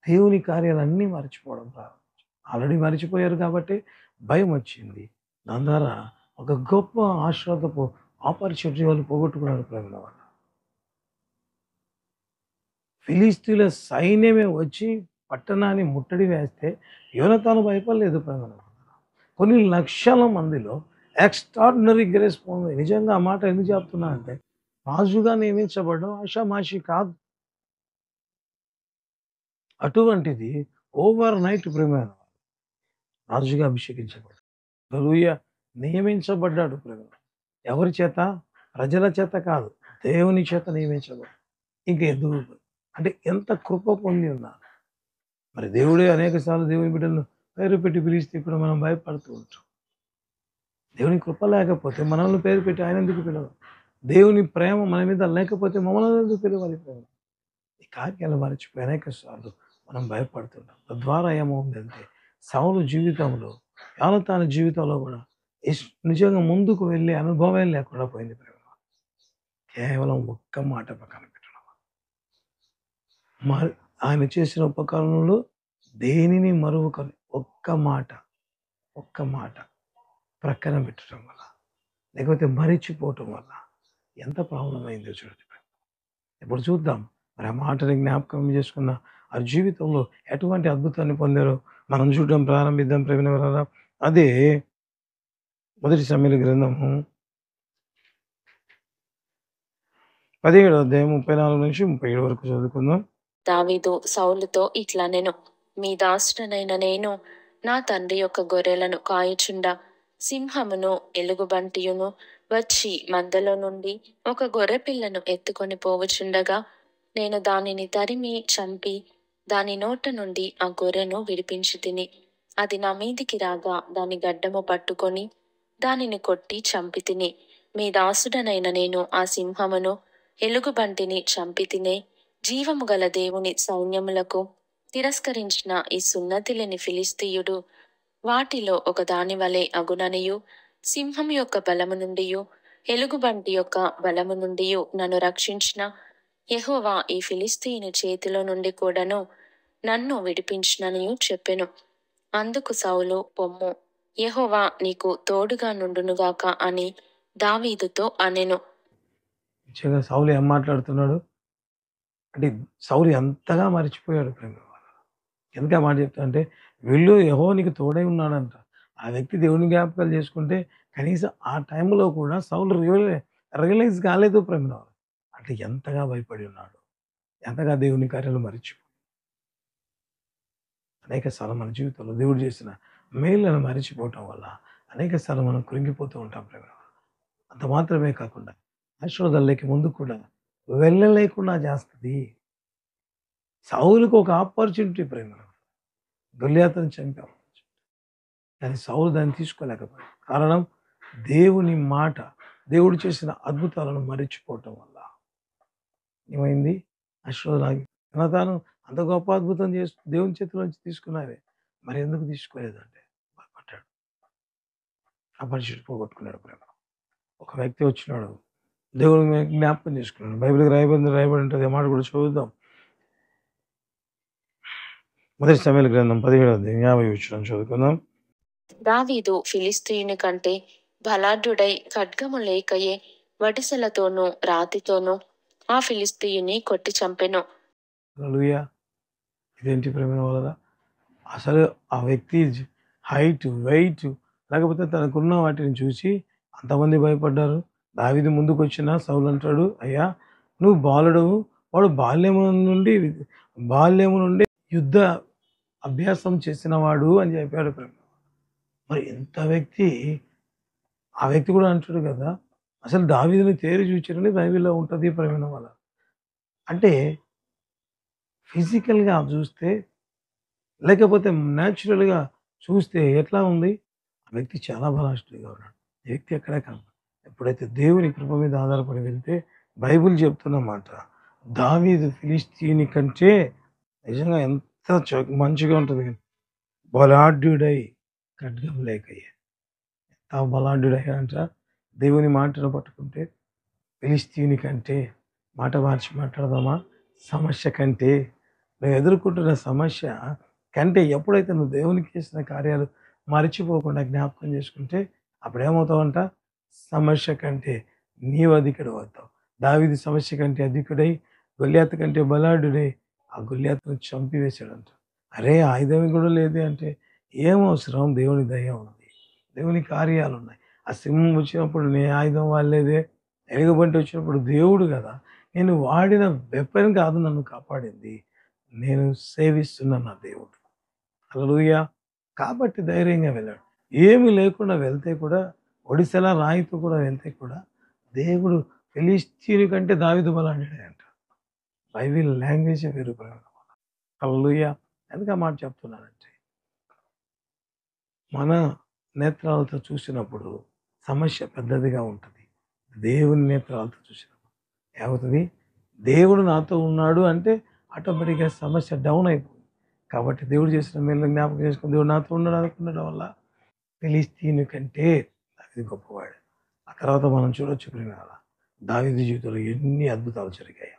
దేవుని కార్యాలన్నీ మర్చిపోవడం ప్రారంభించారు. ఆల్రెడీ మర్చిపోయారు కాబట్టి భయం వచ్చింది. దాని ద్వారా ఒక గొప్ప ఆశీర్వాదపు ఆపర్చునిటీ వాళ్ళు పోగొట్టుకున్నారు ప్రేమలో వాళ్ళు. ఫిలిష్తీయుల సైన్యమే వచ్చి పట్టణాన్ని ముట్టడి వేస్తే యోనాతాను భయపడలేదు ప్రేమలో. కొన్ని లక్షల మందిలో ఎక్స్ట్రాడినరీ గ్రేస్ పొంది. నిజంగా ఆ మాట ఎందుకు చెప్తున్నా అంటే రాజుగా నియమించబడడం ఆషామాషి కాదు. అటువంటిది ఓవర్ నైట్ ప్రేమైన రాజుగా అభిషేకించబడ్డాడు. హల్లెలూయా! నియమించబడ్డాడు ప్రేమ. ఎవరి చేత? ప్రజల చేత కాదు, దేవుని చేత నియమించబడ్డాడు. ఇంకెందుకు? అంటే ఎంత కృప పొంది ఉన్నారు. మరి దేవుడే అనేక సార్లు దేవుని బిడ్డలను పేరు పెట్టి పిలిస్తే ఇప్పుడు మనం భయపడుతూ ఉంటాం. దేవుని కృప లేకపోతే మనల్ని పేరు పెట్టి ఆయన ఎందుకు పిలవాలి? దేవుని ప్రేమ మన మీద లేకపోతే మమ్మల్ని ఎందుకు పిలవాలి ప్రేమ? ఈ కార్యాలు మర్చిపోయి అనేక సార్లు మనం భయపడుతున్నాం. తద్వారా ఏమవుందంటే సౌలు జీవితంలో, యోనాతాను జీవితంలో కూడా నిజంగా ముందుకు వెళ్ళే అనుభవం లేకుండా పోయింది ప్రేమ. కేవలం ఒక్క మాట పక్కన పెట్టడం. మరి ఆయన చేసిన ఉపకరణలు దేనిని మరువకొని ఒక్క మాట ప్రక్కన పెట్టడం వల్ల, లేకపోతే మరిచిపోవటం వల్ల ఎంత ప్రాబ్లం అయిందో చూడండి. ఇప్పుడు చూద్దాం మరి ఆ మాటని జ్ఞాపకం చేసుకున్న ఆ జీవితంలో ఎటువంటి అద్భుతాన్ని పొందారో మనం చూడడం ప్రారంభిద్దాం ప్రేమిన వారా. అదే మొదటి సమూయేలు గ్రంథము 17వ అధ్యాయం 34 నుంచి 37 వరకు చదువుకుందాం. దావీదు సౌలుతో ఇట్లనెను, మీ దాసుడనైన నేను నా తండ్రి యొక్క గొర్రెలను కాయుచుండా సింహమును ఎలుగుబంటియును వచ్చి మందలో నుండి ఒక గొర్రె పిల్లను ఎత్తుకొని పోవుచుండగా నేను దానిని తరిమి చంపి దాని నోట నుండి ఆ గొర్రెను విడిపించి తిని, అది నా మీదికి రాగా దాని గడ్డము పట్టుకొని దానిని కొట్టి చంపి తిని, మీ దాసుడనైన నేను ఆ సింహమును ఎలుగుబంటిని చంపి తినే, జీవము గల దేవుని సైన్యములకు తిరస్కరించిన ఈ సున్నతి లేని ఫిలిష్తీయుడు వాటిలో ఒక దాని వలె అగుననియు, సింహం యొక్క బలము నుండియు ఎలుగుబంటి యొక్క బలము నుండియు నన్ను రక్షించిన యెహోవా ఈ ఫిలిష్తీయుని చేతిలో నుండి కూడాను నన్ను విడిపించుననియు చెప్పెను. అందుకు సౌలు, పొమ్ము, యెహోవా నీకు తోడుగా నుండునుగాక అని దావీదుతో అనెను. నిజంగా సౌలు ఏం మాట్లాడుతున్నాడు అంటే, సౌలు ఎంతగా మరిచిపోయాడు ప్రేమ. ఎందుకు ఆ మాట చెప్తానంటే, వీళ్ళు యెహోవా నీకు తోడై ఉన్నాడంట. ఆ వ్యక్తి దేవుని జ్ఞాపకాలు చేసుకుంటే, కనీసం ఆ టైంలో కూడా సౌలు రియలైజ్ కాలేదు ప్రేమ. అంటే ఎంతగా భయపడి ఉన్నాడు. ఎంతగా దేవుని కార్యాలు మరిచిపోయాడు. అనేక సార్లు మన జీవితంలో దేవుడు చేసిన మేలులను మరిచిపోవటం వల్ల అనేక సార్లు మనం కృంగిపోతూ ఉంటాం ప్రేమ. అంత మాత్రమే కాకుండా ఆశీర్వాదాలకి ముందు కూడా వెళ్ళలేకుండా చేస్తది. సౌలుకు ఒక ఆపర్చునిటీ ప్రేమ. గొల్లియాతును చంపాం. కానీ సౌలు దాన్ని తీసుకోలేకపోయాడు. కారణం దేవుని మాట, దేవుడు చేసిన అద్భుతాలను మరిచిపోవటం వల్ల ఏమైంది? ఆశీర్వాదాలు తాను అంత గొప్ప అద్భుతం చేసి దేవుని చేతిలో నుంచి తీసుకున్నావే, మరి ఎందుకు తీసుకోలేదంటే భయపడ్డాడు. ఆపర్చునిటీ పోగొట్టుకున్నాడు ప్రేమ. ఒక వ్యక్తి వచ్చినాడు, దేవుని జ్ఞాపకం చేసుకున్నాడు. బైబిల్‌కి రాయబడి ఉంటది. ఆ మాట కూడా చదువుదాం. మొదటి సమూయేలు గ్రంథం 17వ అధ్యాయం 50వ వచనం చదువుకుందాం. దావీదు ఫిలిష్తీయుని కంటే బలాఢ్యుడై ఖడ్గము లేకయే వడిసెలతోనూ రాతితోనూ ఆ ఫిలిష్తీయుని కొట్టి చంపెను. హల్లెలూయా! ఇదేంటి ప్రేమ వలన? అసలు ఆ వ్యక్తి హైట్, వెయిట్ లేకపోతే తనకున్న వాటిని చూసి అంతమంది భయపడ్డారు. దావీదు ముందుకొచ్చినా సౌలు అంటాడు, అయ్యా నువ్వు బాలుడవు, వాడు బాల్యము నుండి యుద్ధ అభ్యాసం చేసినవాడు అని చెప్పాడు ప్రేమ. మరి ఇంత వ్యక్తి, ఆ వ్యక్తి కూడా అంటాడు కదా, అసలు దావీదుని తేరి చూచారని బైబిల్‌లో ఉంటది ప్రేమ వల్ల. అంటే ఫిజికల్‌గా చూస్తే లేకపోతే న్యాచురల్‌గా చూస్తే ఎట్లా ఉంది? ఆ వ్యక్తి చాలా బలాఢ్యుడిగా ఉన్నాడు. ఈ వ్యక్తి ఎక్కడా కనపడడు. ఎప్పుడైతే దేవుని కృప మీద ఆధారపడి వెళ్తే బైబిల్ చెప్తున్న మాట, దావీదు ఫిలిష్తీయుని కంటే నిజంగా ఎంత మంచిగా ఉంటది. బలాఢ్యుడై ఖడ్గం లేకయే. ఎంత బలాఢ్యుడయ్యాడంట దేవుని మాటను పట్టుకుంటే. ఫిలిష్తీయుని కంటే, మాట మార్చి మాట్లాడదామా? సమస్య కంటే, నువ్వు ఎదుర్కొంటున్న సమస్య కంటే ఎప్పుడైతే నువ్వు దేవునికి చేసిన కార్యాలు మరిచిపోకుండా జ్ఞాపకం చేసుకుంటే అప్పుడేమవుతావంట? సమస్య కంటే నీవు అధికుడు అవుతావు. దావీదు సమస్య కంటే అధికుడై గొల్లియాతు కంటే బలాఢ్యుడై ఆ గొల్లియాతును చంపివేశాడంట. అరే ఆయుధం కూడా లేదే అంటే ఏం అవసరం? దేవుని దయ ఉంది, దేవుని కార్యాలు ఉన్నాయి. ఆ సింహం వచ్చినప్పుడు నీ ఆయుధం వాళ్ళేదే, ఎలుగుబంటి వచ్చినప్పుడు దేవుడు కదా, నేను వాడిన వెపన్ కాదు నన్ను కాపాడింది, నేను సేవిస్తున్న నా దేవుడు. హల్లెలూయా! కాబట్టి ధైర్యంగా వెళ్ళాడు. ఏమీ లేకుండా వెళ్తే కూడా, ఒడిసెల రాయితో కూడా వెళ్తే కూడా దేవుడు ఫిలిష్తీయుని కంటే దావీదు బలాఢ్యుడే అంట. బైబిల్ లాంగ్వేజే వేరు బ్రదర్. హల్లెలూయా! ఎందుకు ఆ మాట చెప్తున్నానంటే, మన నేత్రాలతో చూసినప్పుడు సమస్య పెద్దదిగా ఉంటుంది. దేవుని నేత్రాలతో చూసినప్పుడు ఏమవుతుంది? దేవుడు నాతో ఉన్నాడు అంటే ఆటోమేటిక్‌గా సమస్య డౌన్ అయిపోతుంది. కాబట్టి దేవుడు చేసిన మేలును జ్ఞాపకం చేసుకొని దేవుడు నాతో ఉన్నాడు అనుకునడం వల్ల ఫిలిష్తీయుని కంటే దావీదు గొప్పవాడు. ఆ తర్వాత మనం చూడొచ్చు ప్రియులారా, దావీదు జీవితంలో ఎన్ని అద్భుతాలు జరిగాయో.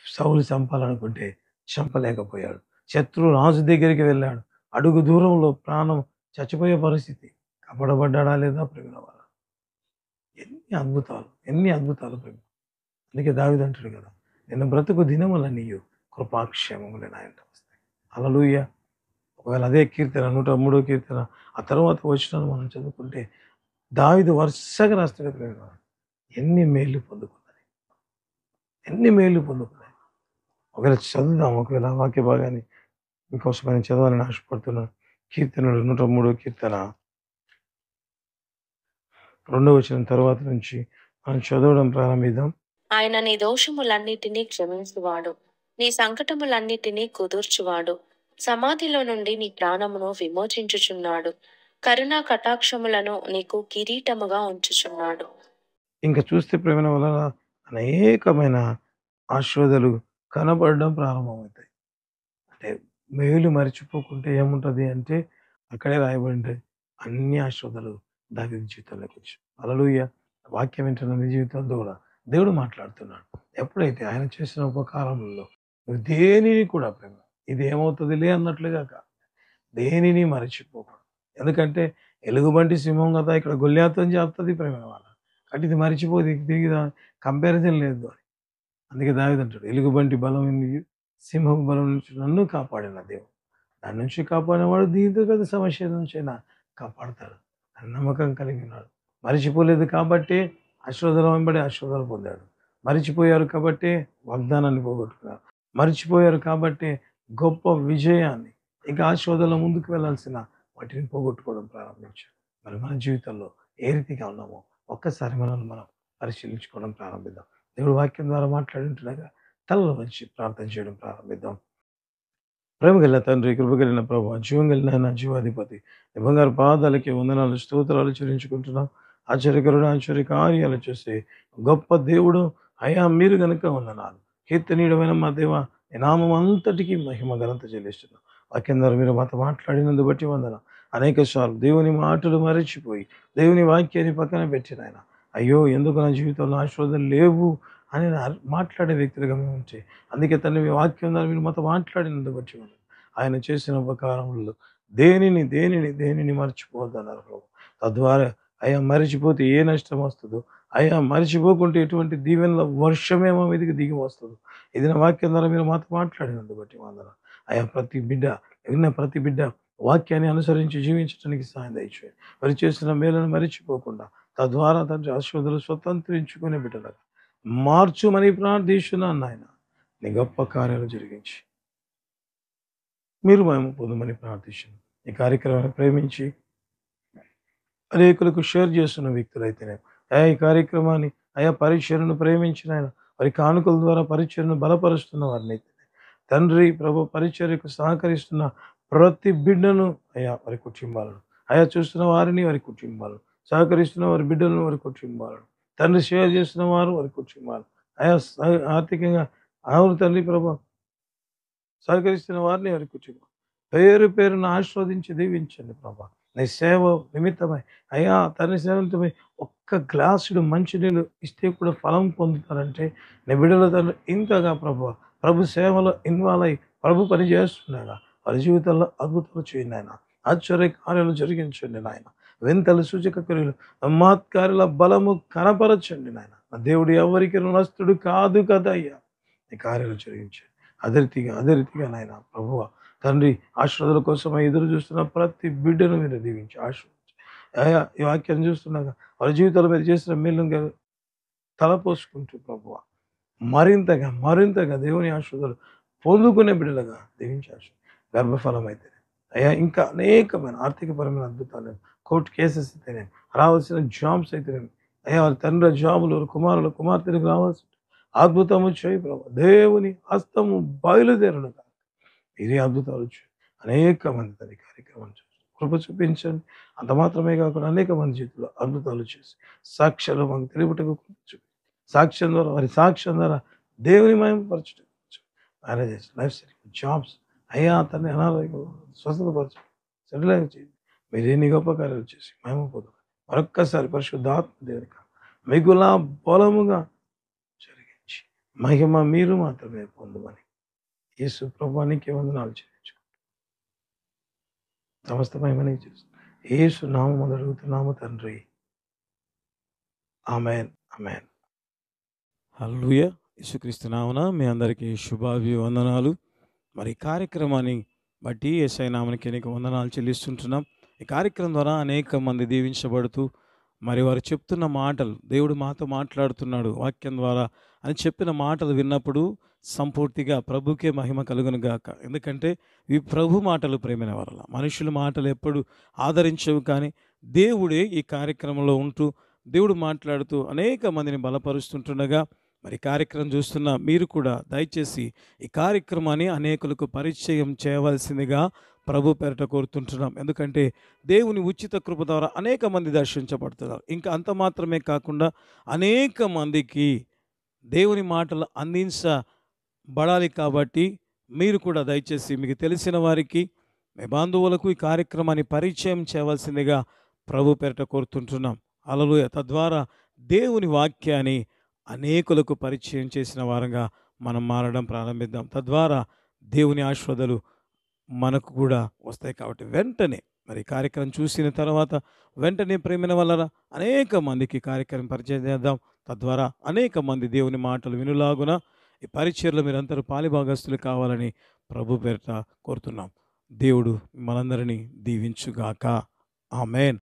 సౌలు చంపాలనుకుంటే చంపలేకపోయాడు. శత్రు రాజు దగ్గరికి వెళ్ళాడు. అడుగు దూరంలో ప్రాణం చచ్చిపోయే పరిస్థితి. కాపాడబడ్డాడా లేదా ప్రేమ వల్ల? ఎన్ని అద్భుతాలు ప్రేమ. అందుకే దావీదు అంటాడు కదా, నేను బ్రతుకు దినములన్నీయు కృపాక్షేమములే నా వెంట వస్తాయి. హల్లెలూయా! ఒకవేళ అదే కీర్తన 103వ కీర్తన ఆ తర్వాత వచనాలు మనం చదువుకుంటే దావీదు వరుసగా రాస్తాడు ప్రేమ. ఎన్ని మేలు పొందుకున్నది, ఎన్ని మేలు పొందుకున్నది. ఒకవేళ చదువుదాం, ఒకవేళ ఆ వాక్య భాగాన్ని మీకోసం నేను చదవాలని ఆశపడుతున్నాను. కీర్తనలు 103వ కీర్తన 2వ వచనం తర్వాత నుంచి మనం చదవడం ప్రారంభిద్దాం. ఆయన నీ దోషములన్నిటినీ క్షమించువాడు, నీ సంకటములన్నిటినీ కుదుర్చువాడు, సమాధిలో నుండి నీ ప్రాణమును విమోచించుచున్నాడు, కరుణా కటాక్షములను నీకు కిరీటముగా ఉంచుచున్నాడు. ఇంకా చూస్తే ప్రేమ వల్ల అనేకమైన ఆశీర్వాదాలు కనబడడం ప్రారంభమవుతాయి. అంటే మేలు మర్చిపోకుంటే ఏముంటది అంటే అక్కడే రాయబడి ఉంటది. అన్ని ఆశీర్వాదాలు దావీదు జీవితంలోకి వచ్చాయి. హల్లెలూయా! వాక్యం వింటున్న నీ జీవితంలో కూడా దేవుడు మాట్లాడుతున్నాడు. ఎప్పుడైతే ఆయన చేసిన ఉపకారములలో నువ్వు దేనిని కూడా ప్రేమ ఇది ఏమవుతదిలే అన్నట్లుగా కాదు. దేనిని మరచిపోకూడదు. ఎందుకంటే ఎలుగుబంటి సింహం కదా ఇక్కడ గొల్లియాతని చెప్తుంది ప్రేమ వాళ్ళ. కాబట్టి ఇది మరిచిపోదు తిరిగి కంపారిజన్ లేదు అని. అందుకే దావీదు అంటాడు, ఎలుగుబంటి బలం ఎందుకు, సింహపు బలం నుంచి నన్ను కాపాడిన దేవుడు. దాని నుంచి కాపాడినవాడు దీంతో పెద్ద సమస్య నుంచి అయినా కాపాడతాడు అని నమ్మకం కలిగి ఉన్నాడు. మరిచిపోలేదు కాబట్టి ఆశీర్వాదాలు వెంబడి ఆశీర్వాదాలు పొందాడు. మరిచిపోయారు కాబట్టి వాగ్దానాన్ని పోగొట్టుకున్నారు. మరిచిపోయారు కాబట్టి గొప్ప విజయాన్ని, ఇంకా ఆశీర్వాదాల ముందుకు వెళ్ళాల్సిన వాటిని పోగొట్టుకోవడం ప్రారంభించారు. మరి మన జీవితంలో ఏ రీతిగా ఉన్నామో ఒక్కసారి మనల్ని మనం పరిశీలించుకోవడం ప్రారంభిద్దాం. దేవుడు వాక్యం ద్వారా మాట్లాడుతుండగా తలలో వచ్చి ప్రార్థన చేయడం ప్రారంభిద్దాం. ప్రేమ గల తండ్రి, కృపగలిగిన ప్రభు, జీవం కలిగిన నా జీవాధిపతి, నీ బంగారు పాదాలకి వందనాలు స్తోత్రాలు చెల్లించుకుంటున్నాం. ఆశ్చర్యకరుడు ఆశ్చర్య కార్యాలు చేసే గొప్ప దేవుడు అయ్యా మీరు గనుక వందనాలు. కీర్తనీయమైన మా దేవ, నీ నామం అంతటికీ మహిమ ఘనత చెల్లిస్తున్నాం. వాక్యం ద్వారా మీరు మాతో మాట్లాడినందు బట్టి వందన. అనేక సార్లు దేవుని మాటలు మరచిపోయి దేవుని వాక్యాన్ని పక్కన పెట్టిన ఆయన, అయ్యో ఎందుకు నా జీవితంలో ఆశీర్వాదాలు లేవు అని మాట్లాడే వ్యక్తులుగా మేము ఉంటే, అందుకే తను మీ వాక్యం ద్వారా మీరు మాతో మాట్లాడినందు బట్టి వందన. ఆయన చేసిన ఉపకారములు దేనిని దేనిని దేనిని మర్చిపోవద్దన్నారు ప్రభు. తద్వారా అయ్యా మరిచిపోతే ఏ నష్టం వస్తుందో, అయ్యా మరిచిపోకుంటే ఎటువంటి దీవెనల వర్షమే మా మీదకి దిగి వస్తుందో, ఇది నా వాక్యం ద్వారా మీరు మాతో మాట్లాడినందు బట్టి వందన. అయ్యా ప్రతి బిడ్డ, విన్న ప్రతి బిడ్డ వాక్యాన్ని అనుసరించి జీవించడానికి సాయం దయచేయండి. మరి చేసిన మేలను మరిచిపోకుండా తద్వారా తండ్రి ఆశీర్వాదాలు స్వతంత్రించుకునే బిడ్డలుగా మార్చుమని ప్రార్థిస్తున్నాను నాయన. నీ గొప్ప కార్యాలు జరిగించి మీరు మేము పొందమని ప్రార్థిస్తున్నాం. ఈ కార్యక్రమాన్ని ప్రేమించి అనేకులకు షేర్ చేస్తున్న వ్యక్తులైతేనే అయా ఈ కార్యక్రమాన్ని అయా పరిచయను ప్రేమించిన ఆయన వారి కానుకల ద్వారా పరిచయను బలపరుస్తున్న వారిని అయితే తండ్రి ప్రభు పరిచర్యకు సహకరిస్తున్న ప్రతి బిడ్డను అయా వారి కుటుంబాలను, అయా చూస్తున్న వారిని వారి కుటుంబాలను, సహకరిస్తున్న వారి బిడ్డలను వారి కుటుంబాలను, తండ్రి షేర్ చేస్తున్న వారు వారి కుటుంబాలు, అయా ఆర్థికంగా ఆవురు తండ్రి ప్రభు సహకరిస్తున్న వారిని వారి కుటుంబం పేరు పేరును ఆస్వాదించి దీవించండి ప్రభా. నీ సేవ నిమిత్తమై అయ్యా తన సేవ నిమిత్తమై ఒక్క గ్లాసుడు మంచినీళ్ళు ఇస్తే కూడా ఫలం పొందుతారంటే నీ బిడ్డల తండ్రి ఇంతగా ప్రభు సేవలో ఇన్వాల్వ్ అయ్యి ప్రభు పని చేస్తున్నాగా వారి జీవితంలో అద్భుతాలు చేయండి ఆయన. ఆశ్చర్య కార్యాలు జరిగించండి నాయన. వింతలు సూచక క్రియలు మహత్కార్యాల బలము కనపరచండి నాయన. నా దేవుడు ఎవరికి రుణస్తుడు కాదు కదా అయ్యా. నీ కార్యాలు జరిగించండి. అదే రీతిగా నాయన ప్రభువ తండ్రి ఆశీర్వాదాల కోసం ఎదురు చూస్తున్న ప్రతి బిడ్డను మీరు దీవించి ఆశీర్వదించి అయ్యా ఈ వాక్యాన్ని చూస్తున్నాగా వారి జీవితంలో మీరు చేసిన మేలుగా తలపోసుకుంటూ ప్రభువ మరింతగా దేవుని ఆశీర్వాదాలు పొందుకునే బిడ్డలుగా దీవించి గర్భఫలం అయితే అయ్యా ఇంకా అనేకమైన ఆర్థికపరమైన అద్భుతాలు, కోర్టు కేసెస్ అయితేనే రావాల్సిన జాబ్స్ అయితేనే అయ్యా వారి తండ్రి జాబులు కుమారులు కుమార్తెలకు రావాల్సిన అద్భుతము చేయి ప్రభు. దేవుని హస్తము బయలుదేరునుగా ఇదే అద్భుతాలు అనేక మంది తన కార్యక్రమం చేసి కృప చూపించండి. అంత మాత్రమే కాకుండా అనేక మంది చేతుల్లో అద్భుతాలు చేసి సాక్ష్యాలు మాకు తెలియటకు కృప చూపి సాక్ష్యం ద్వారా వారి సాక్ష్యం ద్వారా దేవుని మహిమపరచడం మ్యారేజెస్ లైఫ్ సెటిల్ జాబ్స్ అయ్యా తన అనారోగ్యం స్వస్థతపరచండి, సెటిల్ చేయండి. మీరు ఎన్ని గొప్ప కార్యాలు చేసి మహిమపోదు మరొక్కసారి పరిశుద్ధాత్మ దేవునిక మిగులా బలముగా జరిగించి మహిమ మీరు మాత్రమే పొందమని యేసు ప్రభువానికి వందనాలు చెల్లించుకుంటాం. సమస్త మహిమని చేస్తాం యేసు నామమున అడుగుతున్నాము తండ్రి, ఆమేన్ ఆమేన్. హల్లెలూయా. యేసుక్రీస్తు నామమున మీ అందరికీ శుభాభివందనాలు. మరి ఈ కార్యక్రమాన్ని బట్టి యేసయ్య నామమునకి అనేక వందనాలు చెల్లిస్తుంటున్నాం. ఈ కార్యక్రమం ద్వారా అనేక మంది దీవించబడుతూ మరి వారు చెప్తున్న మాటలు, దేవుడు మాతో మాట్లాడుతున్నాడు వాక్యం ద్వారా అని చెప్పిన మాటలు విన్నప్పుడు సంపూర్తిగా ప్రభుకే మహిమ కలుగును గాక. ఎందుకంటే ఈ ప్రభు మాటలు ప్రేమైన వరల మనుషుల మాటలు ఎప్పుడు ఆదరించవు, కానీ దేవుడే ఈ కార్యక్రమంలో ఉంటూ దేవుడు మాట్లాడుతూ అనేక మందిని బలపరుస్తుంటుండగా మరి కార్యక్రమం చూస్తున్న మీరు కూడా దయచేసి ఈ కార్యక్రమాన్ని అనేకులకు పరిచయం చేయవలసిందిగా ప్రభు పేరట కోరుతుంటున్నాం. ఎందుకంటే దేవుని ఉచిత కృప ద్వారా అనేక మంది దర్శించబడుతున్నారు. ఇంకా అంత మాత్రమే కాకుండా అనేక మందికి దేవుని మాటలు అందించబడాలి. కాబట్టి మీరు కూడా దయచేసి మీకు తెలిసిన వారికి, మీ బంధువులకు ఈ కార్యక్రమాన్ని పరిచయం చేయవలసిందిగా ప్రభు పేరట కోరుతుంటున్నాం. హల్లెలూయా. తద్వారా దేవుని వాక్యాన్ని అనేకులకు పరిచయం చేసిన వారంగా మనం మారడం ప్రారంభిద్దాం. తద్వారా దేవుని ఆశీర్వాదాలు మనకు కూడా వస్తాయి. కాబట్టి వెంటనే మరి ఈ కార్యక్రమం చూసిన తర్వాత వెంటనే ప్రేమైన వల్ల అనేక మందికి కార్యక్రమం పరిచయం చేద్దాం. తద్వారా అనేక మంది దేవుని మాటలు వినులాగున ఈ పరిచర్లో మీరందరూ పాలిభాగస్తులు కావాలని ప్రభు పేరిట కోరుతున్నాం. దేవుడు మనందరినీ దీవించుగాక. ఆమేన్.